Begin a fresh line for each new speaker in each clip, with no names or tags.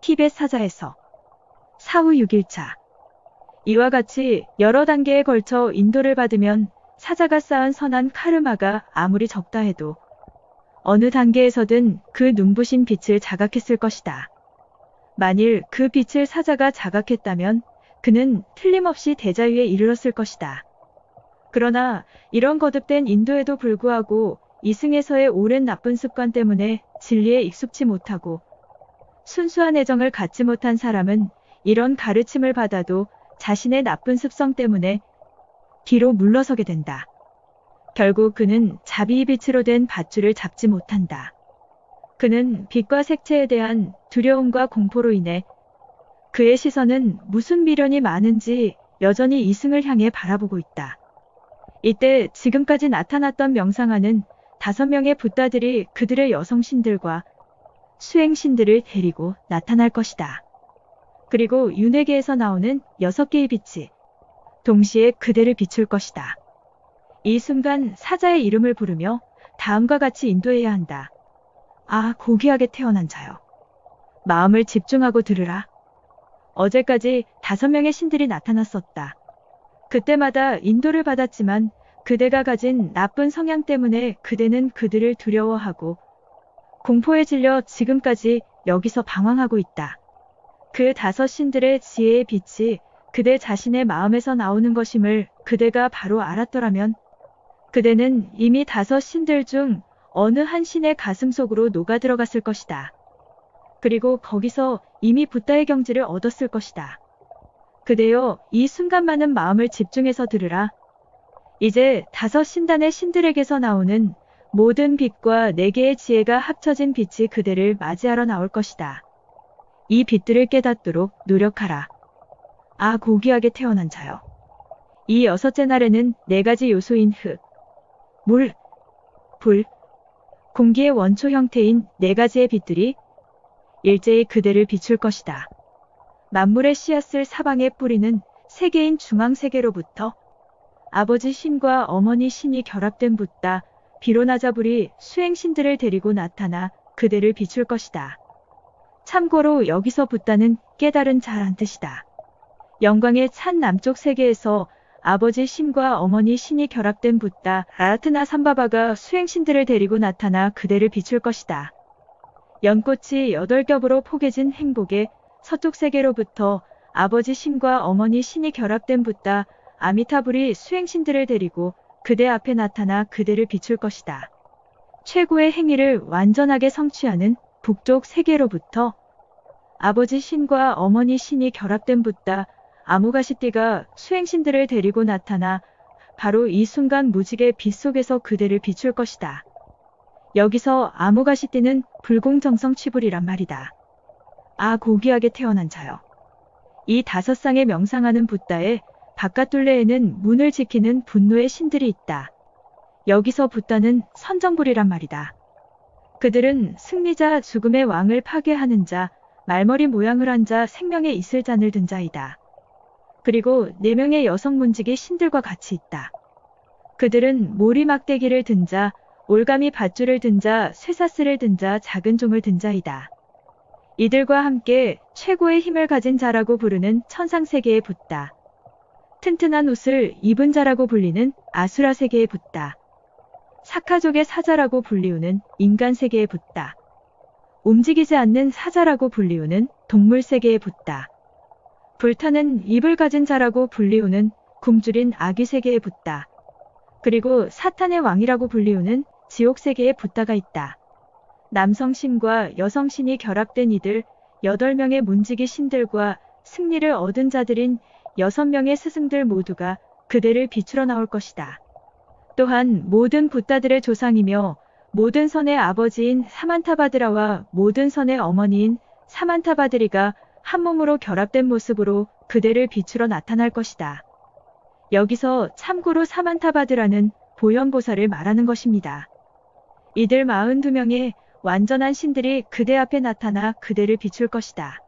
티벳 사자에서 사후 6일차. 이와 같이 여러 단계에 걸쳐 인도를 받으면 사자가 쌓은 선한 카르마가 아무리 적다 해도 어느 단계에서든 그 눈부신 빛을 자각했을 것이다. 만일 그 빛을 사자가 자각했다면 그는 틀림없이 대자유에 이르렀을 것이다. 그러나 이런 거듭된 인도에도 불구하고 이승에서의 오랜 나쁜 습관 때문에 진리에 익숙치 못하고 순수한 애정을 갖지 못한 사람은 이런 가르침을 받아도 자신의 나쁜 습성 때문에 뒤로 물러서게 된다. 결국 그는 자비의 빛으로 된 밧줄을 잡지 못한다. 그는 빛과 색채에 대한 두려움과 공포로 인해 그의 시선은 무슨 미련이 많은지 여전히 이승을 향해 바라보고 있다. 이때 지금까지 나타났던 명상하는 5명의 붓다들이 그들의 여성신들과 수행신들을 데리고 나타날 것이다. 그리고 윤회계에서 나오는 6개의 빛이 동시에 그대를 비출 것이다. 이 순간 사자의 이름을 부르며 다음과 같이 인도해야 한다. 아, 고귀하게 태어난 자여. 마음을 집중하고 들으라. 어제까지 5명의 신들이 나타났었다. 그때마다 인도를 받았지만 그대가 가진 나쁜 성향 때문에 그대는 그들을 두려워하고 공포에 질려 지금까지 여기서 방황하고 있다. 그 5 신들의 지혜의 빛이 그대 자신의 마음에서 나오는 것임을 그대가 바로 알았더라면 그대는 이미 5 신들 중 어느 한 신의 가슴 속으로 녹아 들어갔을 것이다. 그리고 거기서 이미 붓다의 경지를 얻었을 것이다. 그대여, 이 순간만은 마음을 집중해서 들으라. 이제 5 신단의 신들에게서 나오는 모든 빛과 4개의 지혜가 합쳐진 빛이 그대를 맞이하러 나올 것이다. 이 빛들을 깨닫도록 노력하라. 아, 고귀하게 태어난 자여. 이 6째 날에는 4가지 요소인 흙, 물, 불, 공기의 원초 형태인 4가지의 빛들이 일제히 그대를 비출 것이다. 만물의 씨앗을 사방에 뿌리는 세계인 중앙세계로부터 아버지 신과 어머니 신이 결합된 붓다, 비로나자불이 수행신들을 데리고 나타나 그대를 비출 것이다. 참고로 여기서 붓다는 깨달은 자란 뜻이다. 영광의 찬 남쪽 세계에서 아버지 신과 어머니 신이 결합된 붓다, 아라트나 삼바바가 수행신들을 데리고 나타나 그대를 비출 것이다. 연꽃이 8겹으로 포개진 행복의 서쪽 세계로부터 아버지 신과 어머니 신이 결합된 붓다, 아미타불이 수행신들을 데리고 그대 앞에 나타나 그대를 비출 것이다. 최고의 행위를 완전하게 성취하는 북쪽 세계로부터 아버지 신과 어머니 신이 결합된 붓다, 아무가시띠가 수행신들을 데리고 나타나 바로 이 순간 무직의 빛 속에서 그대를 비출 것이다. 여기서 아무가시띠는 불공정성 취불이란 말이다. 아, 고귀하게 태어난 자여. 이 5쌍의 명상하는 붓다의 바깥 둘레에는 문을 지키는 분노의 신들이 있다. 여기서 붓다는 선정불이란 말이다. 그들은 승리자, 죽음의 왕을 파괴하는 자, 말머리 모양을 한 자, 생명의 이슬 잔을 든 자이다. 그리고 4명의 여성 문지기 신들과 같이 있다. 그들은 모리 막대기를 든 자, 올가미 밧줄을 든 자, 쇠사슬을 든 자, 작은 종을 든 자이다. 이들과 함께 최고의 힘을 가진 자라고 부르는 천상세계에 붓다. 튼튼한 옷을 입은 자라고 불리는 아수라세계에 붓다. 사카족의 사자라고 불리우는 인간세계에 붓다. 움직이지 않는 사자라고 불리우는 동물세계에 붓다. 불타는 입을 가진 자라고 불리우는 굶주린 아귀세계에 붓다. 그리고 사탄의 왕이라고 불리우는 지옥세계에 붓다가 있다. 남성신과 여성신이 결합된 이들 8명의 문지기 신들과 승리를 얻은 자들인 6명의 스승들 모두가 그대를 비추러 나올 것이다. 또한 모든 붓다들의 조상이며 모든 선의 아버지인 사만타바드라와 모든 선의 어머니인 사만타바드리가 한 몸으로 결합된 모습으로 그대를 비추러 나타날 것이다. 여기서 참고로 사만타바드라는 보현보살을 말하는 것입니다. 이들 42명의 완전한 신들이 그대 앞에 나타나 그대를 비출 것이다.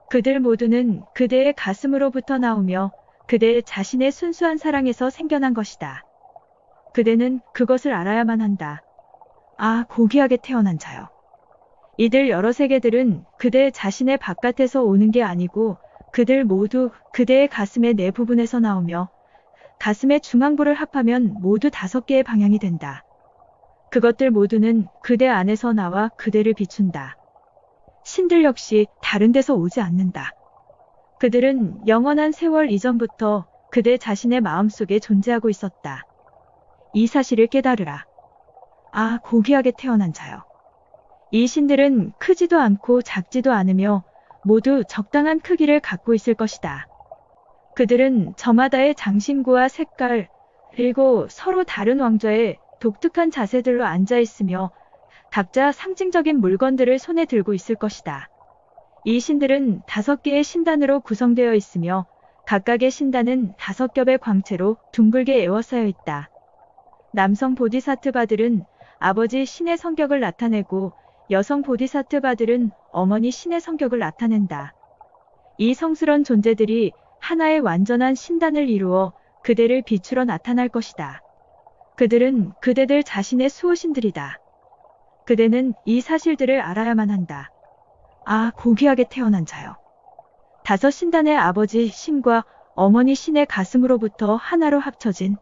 그들 모두는 그대의 가슴으로부터 나오며 그대 자신의 순수한 사랑에서 생겨난 것이다. 그대는 그것을 알아야만 한다. 아, 고귀하게 태어난 자여. 이들 여러 세계들은 그대 자신의 바깥에서 오는 게 아니고 그들 모두 그대의 가슴의 내 부분에서 나오며 가슴의 중앙부를 합하면 모두 5개의 방향이 된다. 그것들 모두는 그대 안에서 나와 그대를 비춘다. 신들 역시 다른 데서 오지 않는다. 그들은 영원한 세월 이전부터 그대 자신의 마음속에 존재하고 있었다. 이 사실을 깨달으라. 아, 고귀하게 태어난 자여. 이 신들은 크지도 않고 작지도 않으며 모두 적당한 크기를 갖고 있을 것이다. 그들은 저마다의 장신구와 색깔, 그리고 서로 다른 왕좌의 독특한 자세들로 앉아 있으며 각자 상징적인 물건들을 손에 들고 있을 것이다. 이 신들은 5개의 신단으로 구성되어 있으며 각각의 신단은 5겹의 광채로 둥글게 에워싸여 있다. 남성 보디사트바들은 아버지 신의 성격을 나타내고 여성 보디사트바들은 어머니 신의 성격을 나타낸다. 이 성스러운 존재들이 하나의 완전한 신단을 이루어 그대를 비추러 나타날 것이다. 그들은 그대들 자신의 수호신들이다. 그대는 이 사실들을 알아야만 한다. 아, 고귀하게 태어난 자여. 5 신단의 아버지 신과 어머니 신의 가슴으로부터 하나로 합쳐진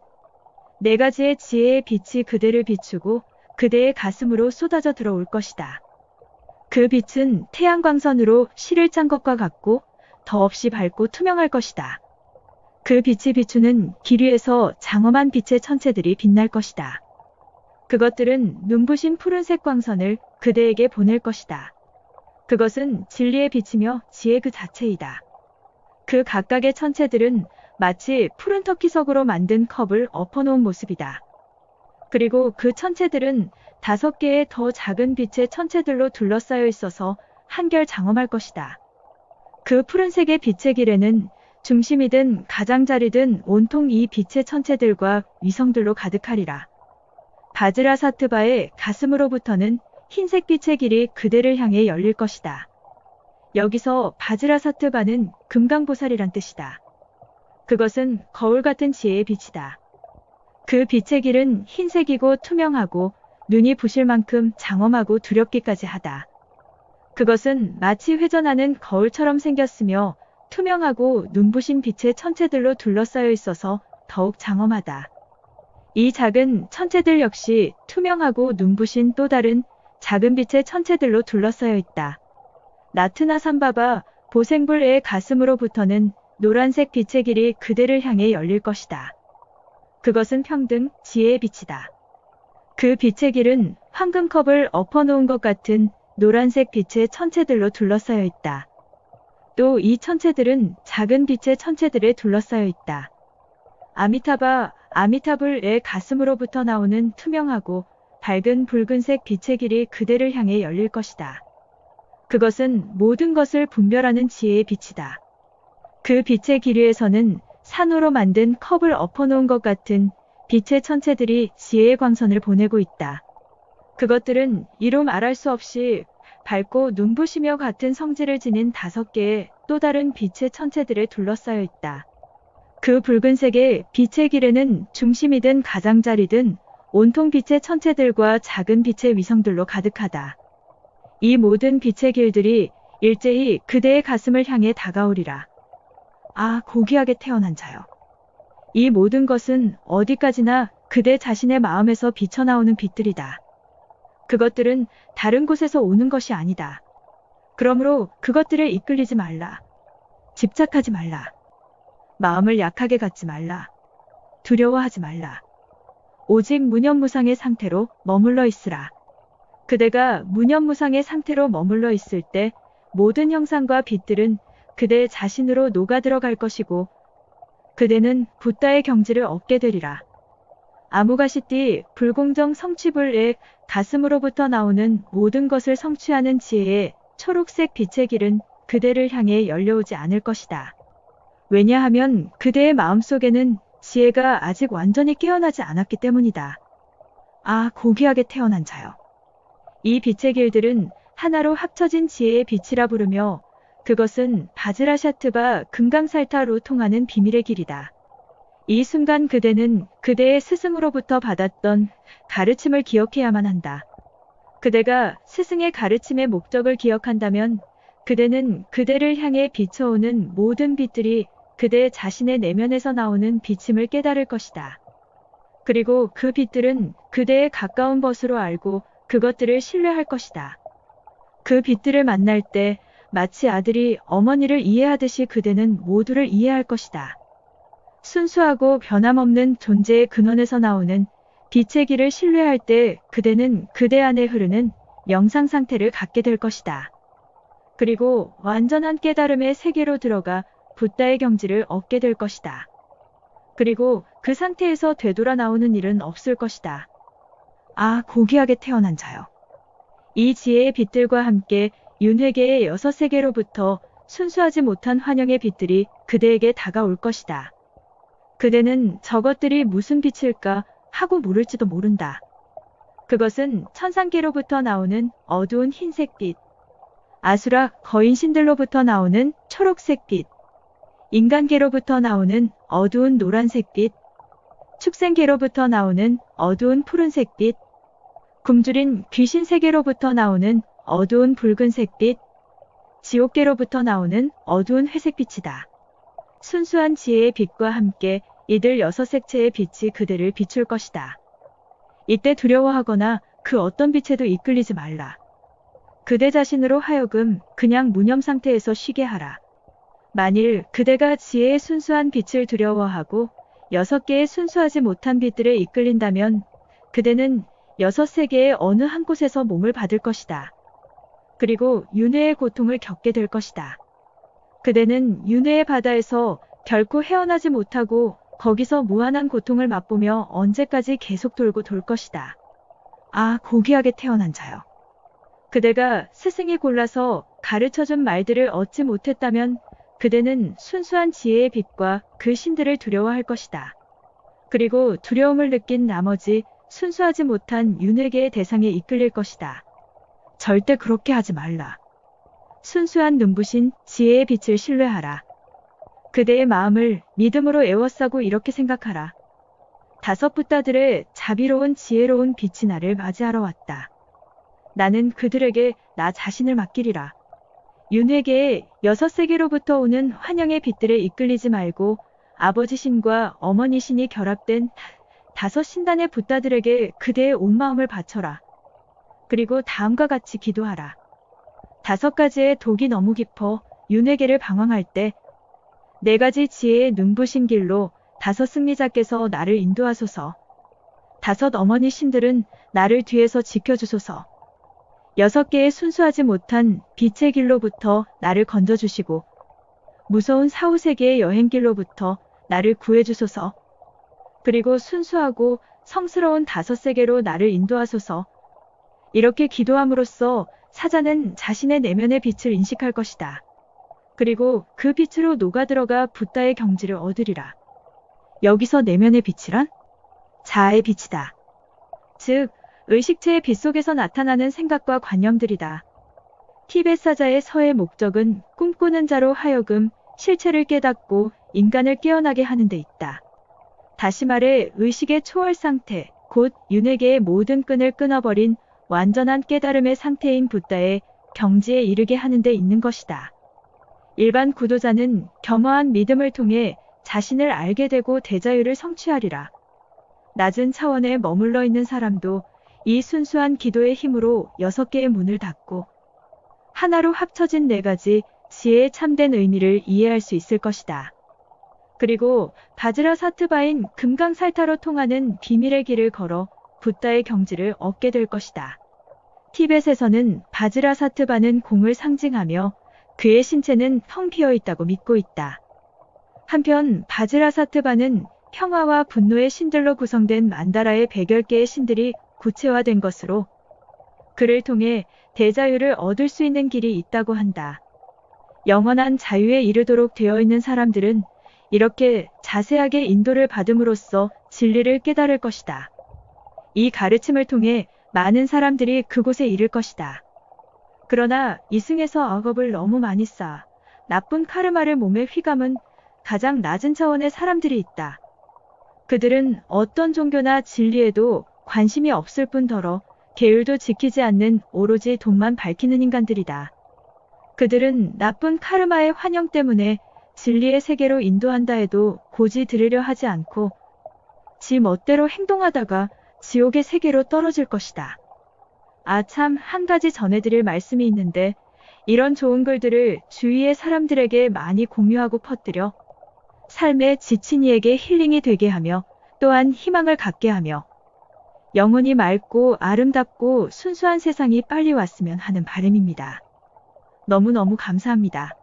4가지의 지혜의 빛이 그대를 비추고 그대의 가슴으로 쏟아져 들어올 것이다. 그 빛은 태양광선으로 실을 짠 것과 같고 더없이 밝고 투명할 것이다. 그 빛이 비추는 길 위에서 장엄한 빛의 천체들이 빛날 것이다. 그것들은 눈부신 푸른색 광선을 그대에게 보낼 것이다. 그것은 진리의 빛이며 지혜 그 자체이다. 그 각각의 천체들은 마치 푸른 터키석으로 만든 컵을 엎어놓은 모습이다. 그리고 그 천체들은 5개의 더 작은 빛의 천체들로 둘러싸여 있어서 한결 장엄할 것이다. 그 푸른색의 빛의 길에는 중심이든 가장자리든 온통 이 빛의 천체들과 위성들로 가득하리라. 바즈라사트바의 가슴으로부터는 흰색 빛의 길이 그대를 향해 열릴 것이다. 여기서 바즈라사트바는 금강보살이란 뜻이다. 그것은 거울 같은 지혜의 빛이다. 그 빛의 길은 흰색이고 투명하고 눈이 부실 만큼 장엄하고 두렵기까지 하다. 그것은 마치 회전하는 거울처럼 생겼으며 투명하고 눈부신 빛의 천체들로 둘러싸여 있어서 더욱 장엄하다. 이 작은 천체들 역시 투명하고 눈부신 또 다른 작은 빛의 천체들로 둘러싸여 있다. 나트나 삼바바 보생불의 가슴으로부터는 노란색 빛의 길이 그대를 향해 열릴 것이다. 그것은 평등, 지혜의 빛이다. 그 빛의 길은 황금컵을 엎어놓은 것 같은 노란색 빛의 천체들로 둘러싸여 있다. 또 이 천체들은 작은 빛의 천체들에 둘러싸여 있다. 아미타불의 가슴으로부터 나오는 투명하고 밝은 붉은색 빛의 길이 그대를 향해 열릴 것이다. 그것은 모든 것을 분별하는 지혜의 빛이다. 그 빛의 길 위에서는 산으로 만든 컵을 엎어놓은 것 같은 빛의 천체들이 지혜의 광선을 보내고 있다. 그것들은 이루 말할 수 없이 밝고 눈부시며 같은 성질을 지닌 5개의 또 다른 빛의 천체들에 둘러싸여 있다. 그 붉은색의 빛의 길에는 중심이든 가장자리든 온통 빛의 천체들과 작은 빛의 위성들로 가득하다. 이 모든 빛의 길들이 일제히 그대의 가슴을 향해 다가오리라. 아, 고귀하게 태어난 자여. 이 모든 것은 어디까지나 그대 자신의 마음에서 비쳐나오는 빛들이다. 그것들은 다른 곳에서 오는 것이 아니다. 그러므로 그것들에 이끌리지 말라. 집착하지 말라. 마음을 약하게 갖지 말라. 두려워하지 말라. 오직 무념무상의 상태로 머물러 있으라. 그대가 무념무상의 상태로 머물러 있을 때 모든 형상과 빛들은 그대 자신으로 녹아들어갈 것이고 그대는 붓다의 경지를 얻게 되리라. 아무가시띠 불공정 성취불의 가슴으로부터 나오는 모든 것을 성취하는 지혜의 초록색 빛의 길은 그대를 향해 열려오지 않을 것이다. 왜냐하면 그대의 마음속에는 지혜가 아직 완전히 깨어나지 않았기 때문이다. 아, 고귀하게 태어난 자여. 이 빛의 길들은 하나로 합쳐진 지혜의 빛이라 부르며 그것은 바즈라샤트바 금강살타로 통하는 비밀의 길이다. 이 순간 그대는 그대의 스승으로부터 받았던 가르침을 기억해야만 한다. 그대가 스승의 가르침의 목적을 기억한다면 그대는 그대를 향해 비춰오는 모든 빛들이 그대 자신의 내면에서 나오는 비침을 깨달을 것이다. 그리고 그 빛들은 그대의 가까운 벗으로 알고 그것들을 신뢰할 것이다. 그 빛들을 만날 때 마치 아들이 어머니를 이해하듯이 그대는 모두를 이해할 것이다. 순수하고 변함없는 존재의 근원에서 나오는 빛의 길을 신뢰할 때 그대는 그대 안에 흐르는 명상 상태를 갖게 될 것이다. 그리고 완전한 깨달음의 세계로 들어가 붓다의 경지를 얻게 될 것이다. 그리고 그 상태에서 되돌아 나오는 일은 없을 것이다. 아, 고귀하게 태어난 자여. 이 지혜의 빛들과 함께 윤회계의 6세계로부터 순수하지 못한 환영의 빛들이 그대에게 다가올 것이다. 그대는 저것들이 무슨 빛일까 하고 물을지도 모른다. 그것은 천상계로부터 나오는 어두운 흰색빛, 아수라 거인신들로부터 나오는 초록색빛, 인간계로부터 나오는 어두운 노란색빛, 축생계로부터 나오는 어두운 푸른색빛, 굶주린 귀신세계로부터 나오는 어두운 붉은색빛, 지옥계로부터 나오는 어두운 회색빛이다. 순수한 지혜의 빛과 함께 이들 6색채의 빛이 그대를 비출 것이다. 이때 두려워하거나 그 어떤 빛에도 이끌리지 말라. 그대 자신으로 하여금 그냥 무념 상태에서 쉬게 하라. 만일 그대가 지혜의 순수한 빛을 두려워하고 6개의 순수하지 못한 빛들에 이끌린다면 그대는 6세계의 어느 한 곳에서 몸을 받을 것이다. 그리고 윤회의 고통을 겪게 될 것이다. 그대는 윤회의 바다에서 결코 헤어나지 못하고 거기서 무한한 고통을 맛보며 언제까지 계속 돌고 돌 것이다. 아, 고귀하게 태어난 자여. 그대가 스승이 골라서 가르쳐준 말들을 얻지 못했다면 그대는 순수한 지혜의 빛과 그 신들을 두려워할 것이다. 그리고 두려움을 느낀 나머지 순수하지 못한 윤회계의 대상에 이끌릴 것이다. 절대 그렇게 하지 말라. 순수한 눈부신 지혜의 빛을 신뢰하라. 그대의 마음을 믿음으로 에워싸고 이렇게 생각하라. 5 붓다들의 자비로운 지혜로운 빛이 나를 맞이하러 왔다. 나는 그들에게 나 자신을 맡기리라. 윤회계의 6세계로부터 오는 환영의 빛들에 이끌리지 말고 아버지 신과 어머니 신이 결합된 5 신단의 붓다들에게 그대의 온 마음을 바쳐라. 그리고 다음과 같이 기도하라. 5 가지의 독이 너무 깊어 윤회계를 방황할 때 4가지 지혜의 눈부신 길로 5 승리자께서 나를 인도하소서. 5 어머니 신들은 나를 뒤에서 지켜주소서. 6개의 순수하지 못한 빛의 길로부터 나를 건져주시고 무서운 사후세계의 여행길로부터 나를 구해주소서. 그리고 순수하고 성스러운 5세계로 나를 인도하소서. 이렇게 기도함으로써 사자는 자신의 내면의 빛을 인식할 것이다. 그리고 그 빛으로 녹아들어가 붓다의 경지를 얻으리라. 여기서 내면의 빛이란? 자아의 빛이다. 즉, 의식체의 빛 속에서 나타나는 생각과 관념들이다. 티벳 사자의 서의 목적은 꿈꾸는 자로 하여금 실체를 깨닫고 인간을 깨어나게 하는 데 있다. 다시 말해 의식의 초월 상태, 곧 윤회계의 모든 끈을 끊어버린 완전한 깨달음의 상태인 붓다의 경지에 이르게 하는 데 있는 것이다. 일반 구도자는 겸허한 믿음을 통해 자신을 알게 되고 대자유를 성취하리라. 낮은 차원에 머물러 있는 사람도 이 순수한 기도의 힘으로 6개의 문을 닫고 하나로 합쳐진 4가지 지혜의 참된 의미를 이해할 수 있을 것이다. 그리고 바지라사트바인 금강살타로 통하는 비밀의 길을 걸어 붓다의 경지를 얻게 될 것이다. 티벳에서는 바지라사트바는 공을 상징하며 그의 신체는 텅 비어 있다고 믿고 있다. 한편 바지라사트바는 평화와 분노의 신들로 구성된 만다라의 100여 개의 신들이 구체화된 것으로 그를 통해 대자유를 얻을 수 있는 길이 있다고 한다. 영원한 자유에 이르도록 되어 있는 사람들은 이렇게 자세하게 인도를 받음으로써 진리를 깨달을 것이다. 이 가르침을 통해 많은 사람들이 그곳에 이를 것이다. 그러나 이승에서 악업을 너무 많이 쌓아 나쁜 카르마를 몸에 휘감은 가장 낮은 차원의 사람들이 있다. 그들은 어떤 종교나 진리에도 관심이 없을 뿐더러 계율도 지키지 않는 오로지 돈만 밝히는 인간들이다. 그들은 나쁜 카르마의 환영 때문에 진리의 세계로 인도한다 해도 고지 들으려 하지 않고 지 멋대로 행동하다가 지옥의 세계로 떨어질 것이다. 아, 참, 한 가지 전해드릴 말씀이 있는데 이런 좋은 글들을 주위의 사람들에게 많이 공유하고 퍼뜨려 삶에 지친 이에게 힐링이 되게 하며 또한 희망을 갖게 하며 영혼이 맑고 아름답고 순수한 세상이 빨리 왔으면 하는 바람입니다. 너무너무 감사합니다.